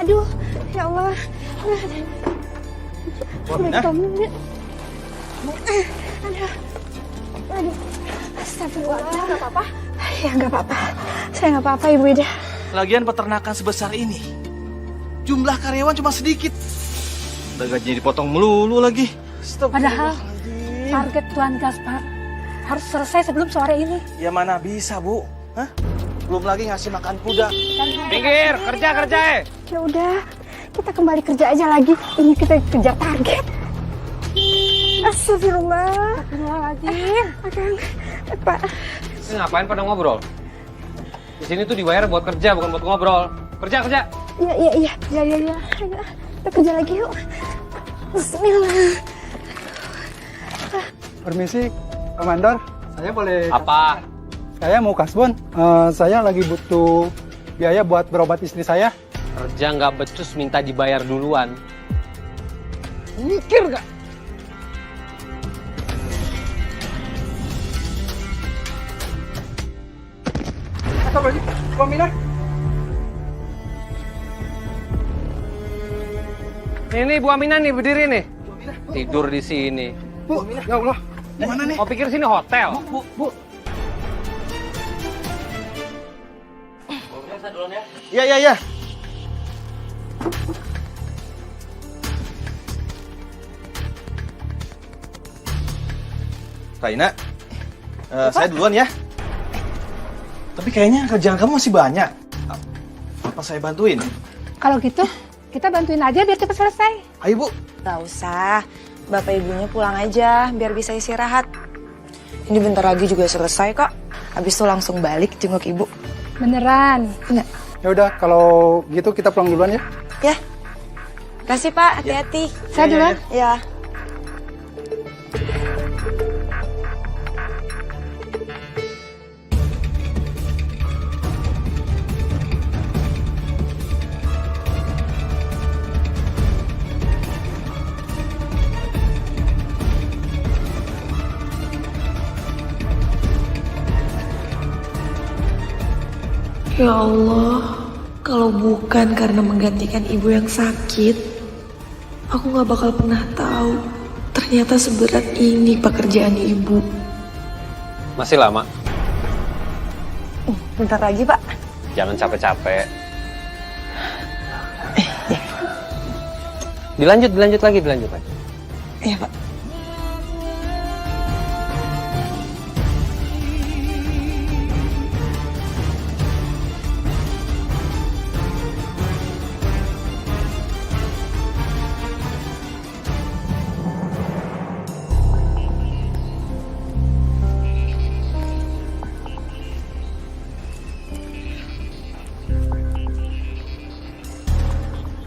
Aduh, ya Allah. Minah? Aduh. Astagfirullah. Nggak apa-apa? Ya nggak apa-apa. Saya nggak apa-apa Ibu Ida. Lagian peternakan sebesar ini, jumlah karyawan cuma sedikit. Udah gajinya dipotong melulu lagi. Padahal target Tuan Gaspar harus selesai sebelum sore ini. Ya mana bisa, Bu? Hah? Belum lagi ngasih makan kuda. Minggir, kerja. Ya udah, kita kembali kerja aja lagi. Ini kita kejar target. Astagfirullah. Astagfirullahaladzim. Akang, Pak. Ini ngapain pada ngobrol? Di sini tuh dibayar buat kerja, bukan buat ngobrol. Kerja. Iya. Ayo, kita kerja lagi yuk. Bismillah. Permisi, Komandor. Saya boleh... Apa? Saya mau kasbon. Saya lagi butuh biaya buat berobat istri saya. Kerja nggak becus minta dibayar duluan. Mikir nggak? Apa lagi? Bu Aminah? Ini Bu Aminah nih berdiri nih. Tidur di sini. Bu, ya Allah. Gimana nih? Mau pikir sini hotel? Bu. Iya. Raina, saya duluan ya. Tapi kayaknya kerjaan kamu masih banyak. Apa saya bantuin? Kalau gitu, kita bantuin aja biar cepat selesai. Ayo, Bu. Gak usah, bapak ibunya pulang aja biar bisa istirahat. Ini bentar lagi juga selesai kok. Habis itu langsung balik jenguk ibu. Beneran. Ya udah, kalau gitu kita pulang duluan ya. Ya, kasih Pak, hati-hati. Saya duluan. Ya. Ya Allah, kalau bukan karena menggantikan ibu yang sakit, aku gak bakal pernah tahu ternyata seberat ini pekerjaan ibu. Masih lama. Bentar lagi Pak. Jangan capek-capek. Dilanjut lagi. Iya Pak.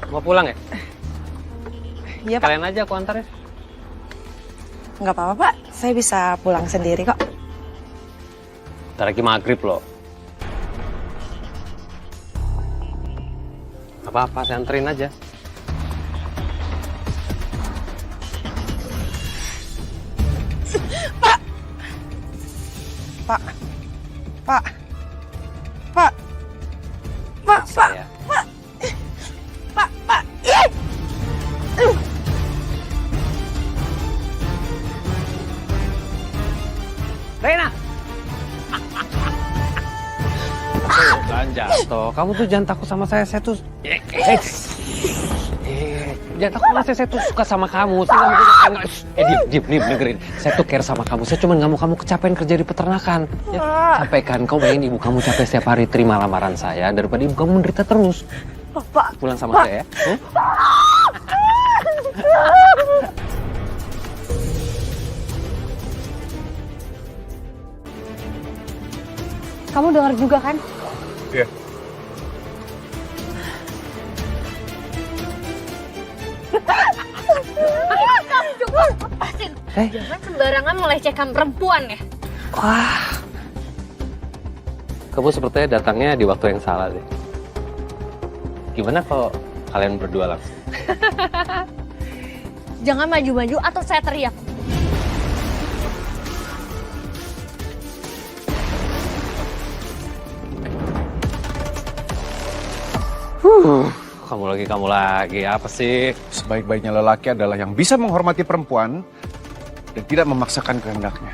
Mau pulang ya? Iya Pak. Kalian aja aku antar ya. Nggak apa-apa Pak, saya bisa pulang sendiri kok. Ntar lagi maghrib loh. Apa-apa, saya anterin aja. Saya. Rena. Jangan jatuh. Kamu tuh jangan takut sama saya. Saya tuh jangan takut sama saya tuh suka sama kamu. Saya nggak mau diam dengerin. Saya tuh care sama kamu. Saya cuma nggak mau kamu kecapean kerja di peternakan. Ya, capek kan? Kau bayangin ibu kamu capek setiap hari terima lamaran saya daripada ibu kamu menderita terus. Pulang sama saya ya. Kamu dengar juga kan? Iya. Kamu juga lepasin. Jangan sembarangan melecehkan perempuan ya. Wah, Kamu sepertinya datangnya di waktu yang salah deh. Gimana kalau kalian berdua langsung? Jangan maju-maju atau saya teriak. Kamu lagi. Apa sih? Sebaik-baiknya lelaki adalah yang bisa menghormati perempuan dan tidak memaksakan kehendaknya.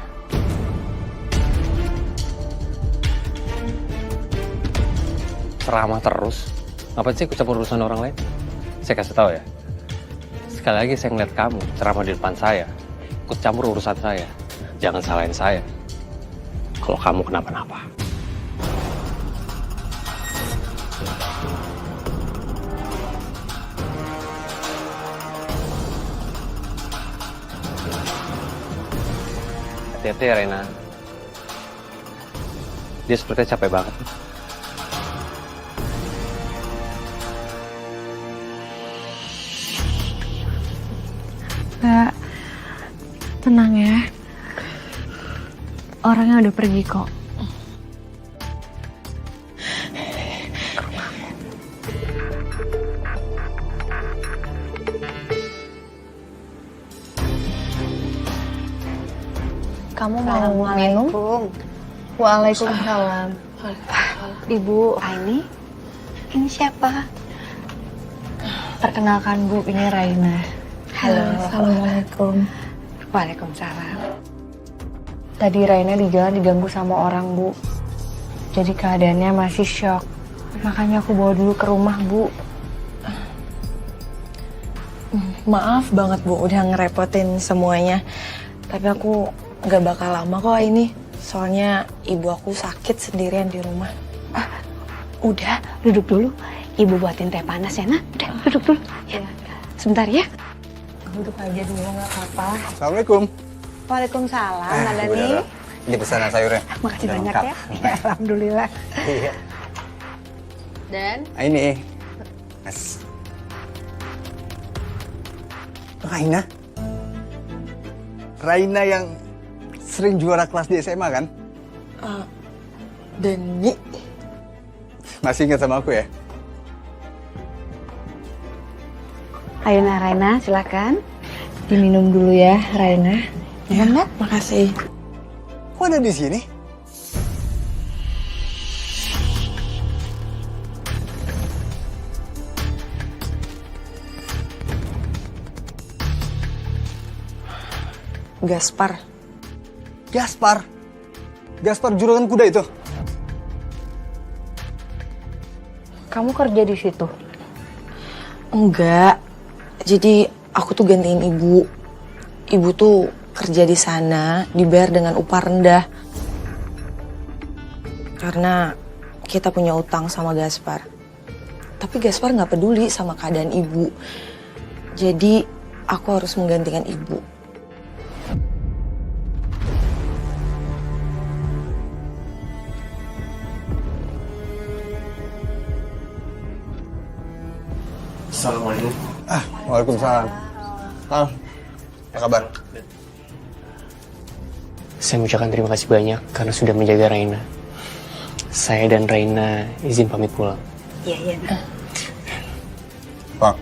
Ceramah terus. Ngapain sih ikut campur urusan orang lain? Saya kasih tahu ya. Sekali lagi saya ngeliat kamu ceramah di depan saya, ikut campur urusan saya. Jangan salahin saya. Kalau kamu kenapa-napa. Hati-hati ya, Reina. Dia sepertinya capek banget. Kak, tenang ya. Orangnya udah pergi kok. Kamu mau minum? Waalaikumsalam. Ibu, ini siapa? Perkenalkan Bu, ini Raina. Halo. Assalamualaikum. Waalaikumsalam. Tadi Raina di jalan diganggu sama orang, Bu. Jadi keadaannya masih shock. Makanya aku bawa dulu ke rumah, Bu. Maaf banget Bu, udah ngerepotin semuanya. Tapi aku gak bakal lama kok ini. Soalnya ibu aku sakit sendirian di rumah. Udah, duduk dulu. Ibu buatin teh panas ya, Nak. Udah, duduk dulu. Ya. Sebentar ya. Duduk aja dulu gak apa-apa. Assalamualaikum. Waalaikumsalam, Mbak Bu Dani. Dara. Ini pesanan sayurnya. Makasih Udah banyak lengkap. ya. Ya, alhamdulillah. Iya. Dan Ini. Mas. Raina. Raina yang sering juara kelas di SMA kan? Dani. Masih ingat sama aku ya? Ayo, Nak, Raina, silakan. Diminum dulu ya, Raina. Ya, makasih. Kok ada di sini? Gaspar. Gaspar. Gaspar juragan kuda itu. Kamu kerja di situ? Enggak. Jadi aku tuh gantiin ibu. Ibu tuh kerja di sana, dibayar dengan upah rendah. Karena kita punya utang sama Gaspar. Tapi Gaspar nggak peduli sama keadaan ibu. Jadi aku harus menggantikan ibu. Assalamualaikum. Waalaikumsalam. Apa kabar? Saya mengucapkan terima kasih banyak karena sudah menjaga Raina. Saya dan Raina izin pamit pulang. Iya. Pak,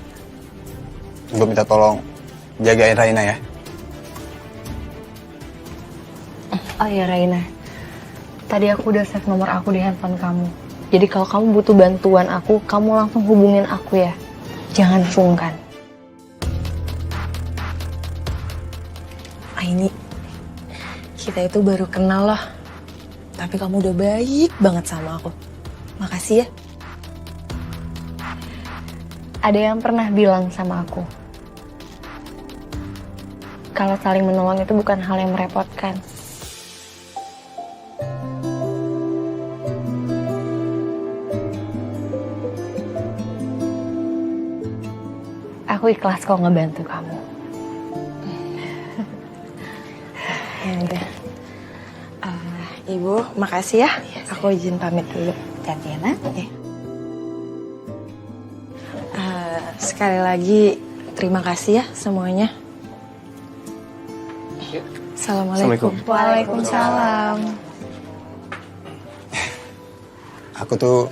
gue minta tolong jagain Raina ya. Oh iya, Raina. Tadi aku udah save nomor aku di handphone kamu. Jadi kalau kamu butuh bantuan aku, kamu langsung hubungin aku ya. Jangan sungkan. Ini kita itu baru kenal loh. Tapi kamu udah baik banget sama aku. Makasih ya. Ada yang pernah bilang sama aku, kalau saling menolong itu bukan hal yang merepotkan. Aku ikhlas kok ngebantu kamu. Ya udah. Ibu, makasih ya. Aku izin pamit dulu. Hati-hati ya, Nak. Sekali lagi terima kasih ya semuanya. Assalamualaikum. Waalaikumsalam. Aku tuh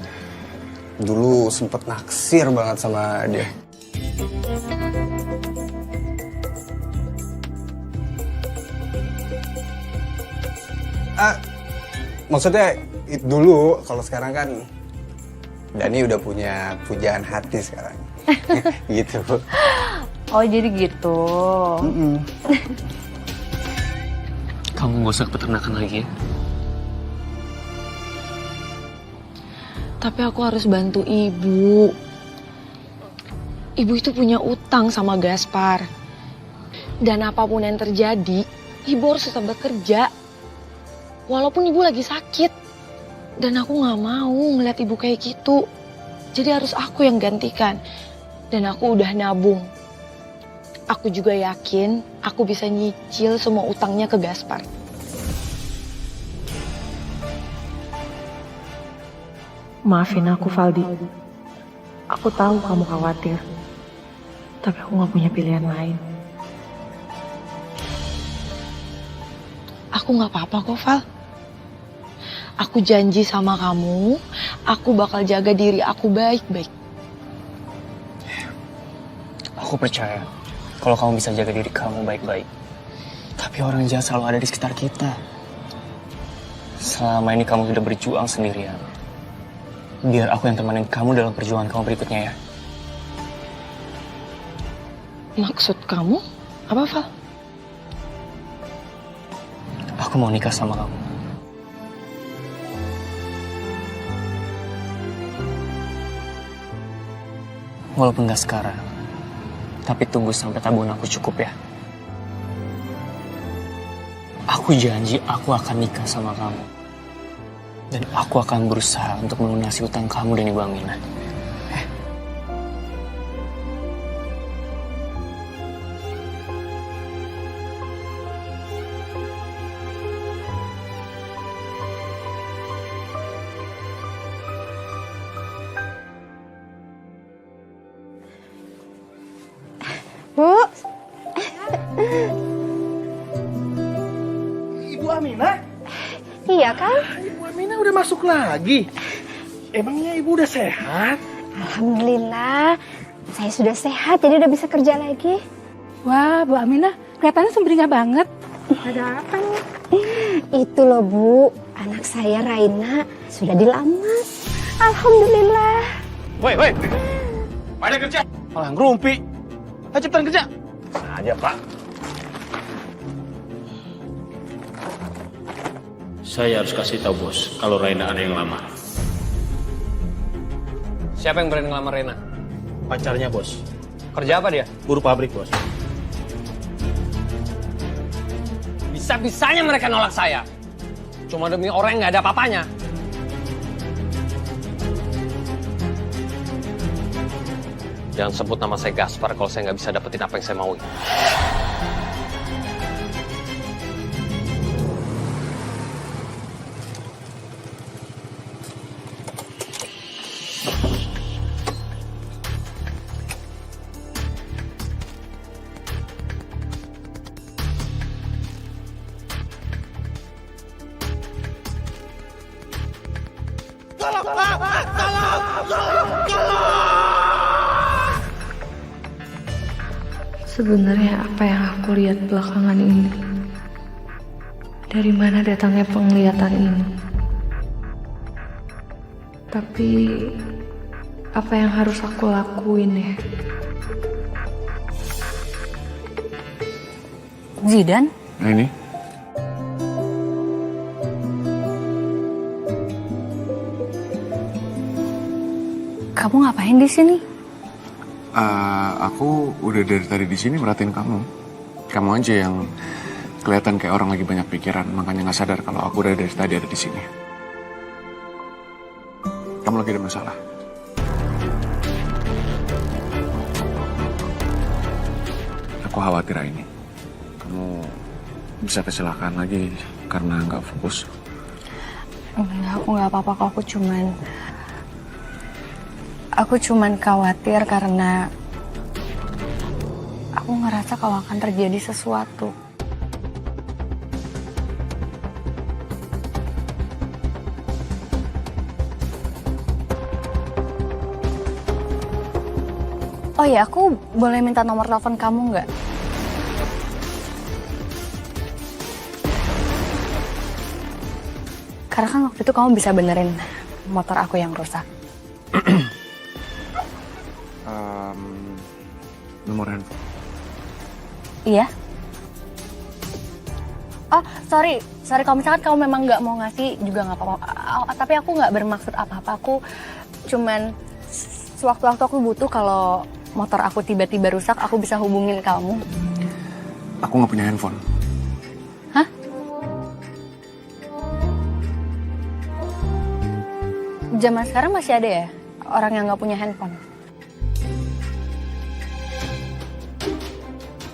dulu sempet naksir banget sama dia. Maksudnya dulu, kalau sekarang kan Dani udah punya pujaan hati sekarang. Gitu. Oh jadi gitu. Kamu gak usah ke peternakan lagi ya. Tapi aku harus bantu ibu. Ibu itu punya utang sama Gaspar. Dan apapun yang terjadi, ibu harus tetap bekerja. Walaupun ibu lagi sakit. Dan aku gak mau ngeliat ibu kayak gitu. Jadi harus aku yang gantikan. Dan aku udah nabung. Aku juga yakin aku bisa nyicil semua utangnya ke Gaspar. Maafin aku, Valdi. Aku tahu kamu khawatir. Tapi aku gak punya pilihan lain. Aku gak apa-apa kok, Val. Aku janji sama kamu, aku bakal jaga diri aku baik-baik. Aku percaya kalau kamu bisa jaga diri kamu baik-baik. Tapi orang jahat selalu ada di sekitar kita. Selama ini kamu sudah berjuang sendirian. Biar aku yang temenin kamu dalam perjuangan kamu berikutnya ya. Maksud kamu apa, Val? Aku mau nikah sama kamu. Walaupun gak sekarang, tapi tunggu sampai tabungan aku cukup ya. Aku janji aku akan nikah sama kamu. Dan aku akan berusaha untuk melunasi utang kamu dan Ibu Aminah. Bu, Ibu Aminah? iya kan? Ibu Aminah udah masuk lagi. Emangnya ibu udah sehat? Alhamdulillah, saya sudah sehat jadi udah bisa kerja lagi. Wah, Bu Aminah, kelihatannya sumringah banget. Ada apa nih? Itu loh Bu, anak saya Raina sudah dilamar. Alhamdulillah. Woi. Pada kerja. Malah ngerumpi. Ayo cepetan kerja. Aja, Pak. Saya harus kasih tahu bos, kalau Raina ada yang lama. Siapa yang berani ngelamar Rena? Pacarnya bos, Kerja apa dia? buruh pabrik bos. Bisa-bisanya mereka nolak saya. Cuma demi orang yang nggak ada apa-apanya. Jangan sebut nama saya Gaspar kalau saya nggak bisa dapetin apa yang saya mau. Sebenarnya apa yang aku lihat belakangan ini? Dari mana datangnya penglihatan ini? Tapi apa yang harus aku lakuin ya? Zidan? Nah ini, Kamu ngapain di sini? aku udah dari tadi di sini merhatiin kamu. Kamu aja yang kelihatan kayak orang lagi banyak pikiran, makanya nggak sadar kalau aku udah dari tadi ada di sini. Kamu lagi ada masalah? Aku khawatir ini. Kamu bisa kecelakaan lagi karena nggak fokus. Enggak, aku nggak apa-apa kok. Aku cuman khawatir karena aku ngerasa kalau akan terjadi sesuatu. Oh ya, aku boleh minta nomor telepon kamu nggak? Karena kan waktu itu kamu bisa benerin motor aku yang rusak. Nomor handphone. Iya. Oh, sorry kalau misalkan kamu memang nggak mau ngasih juga nggak apa-apa. Tapi aku nggak bermaksud apa-apa. Aku cuman sewaktu-waktu aku butuh kalau motor aku tiba-tiba rusak, aku bisa hubungin kamu. Aku nggak punya handphone. Hah? Zaman sekarang masih ada ya orang yang nggak punya handphone?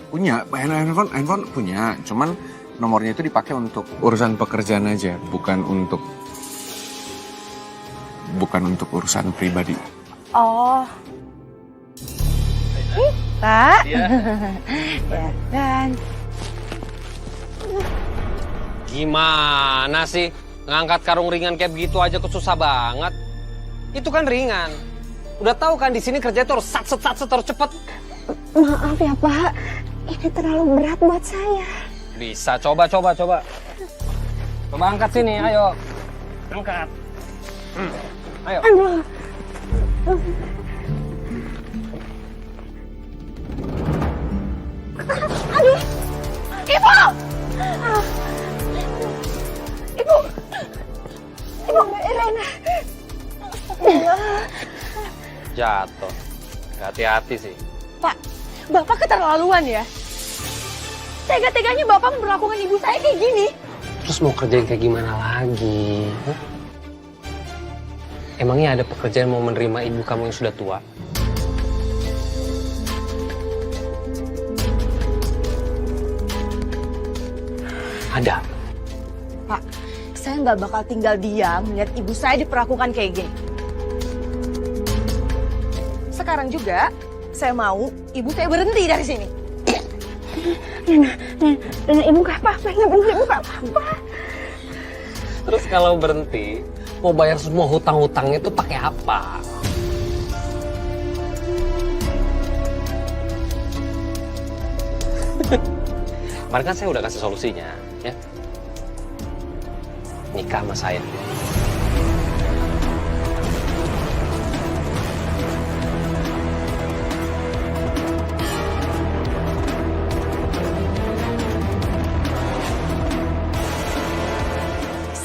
Punya, handphone punya. Cuman nomornya itu dipakai untuk urusan pekerjaan aja, bukan untuk urusan pribadi. Oh. Pak. Iya. Ya, dan Gimana sih? Ngangkat karung ringan kayak begitu aja kok susah banget. Itu kan ringan. Udah tahu kan di sini kerja itu harus sat harus cepet. Maaf ya Pak, ini terlalu berat buat saya. Bisa, coba. Coba angkat sini, ayo. Angkat. Ayo. Aduh. Aduh. Ibu! Ibu, Rena. Jatuh. Hati-hati sih. Pak, Bapak keterlaluan ya. Tega-teganya Bapak memperlakukan ibu saya kayak gini. Terus mau kerjain kayak gimana lagi? Hah? Emangnya ada pekerjaan mau menerima ibu kamu yang sudah tua? Ada. Pak, saya nggak bakal tinggal diam melihat ibu saya diperlakukan kayak gini. Sekarang juga, saya mau ibu saya berhenti dari sini. Rena, ibu gak apa-apa, ibu gak apa-apa. Terus kalau berhenti, mau bayar semua hutang-hutangnya itu pakai apa? Kemarin kan saya udah kasih solusinya, ya. Nikah sama saya.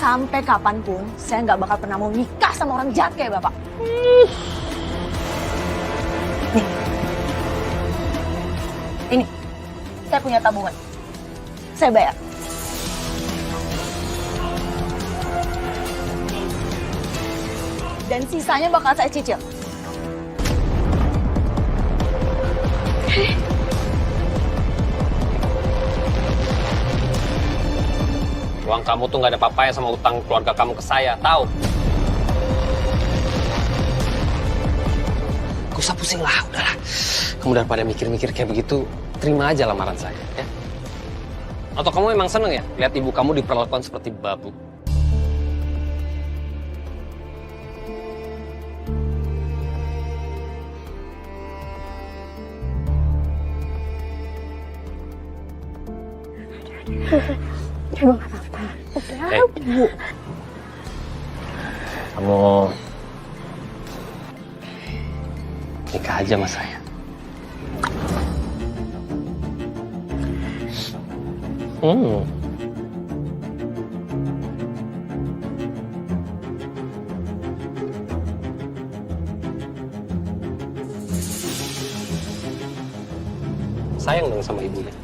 Sampai kapanpun, saya nggak bakal pernah mau nikah sama orang jahat kayak Bapak. Nih. Ini, saya punya tabungan. Saya bayar. Dan sisanya bakal saya cicil. Uang kamu tuh nggak ada apa-apanya sama utang keluarga kamu ke saya, tahu? Gak usah pusing lah, udahlah. Kamu daripada mikir-mikir kayak begitu, terima aja lamaran saya, ya. Atau kamu emang seneng ya lihat ibu kamu diperlakukan seperti babu? Ibu gak apa-apa. Udah, Bu. Kamu nikah aja sama saya. Sayang dong sama ibunya.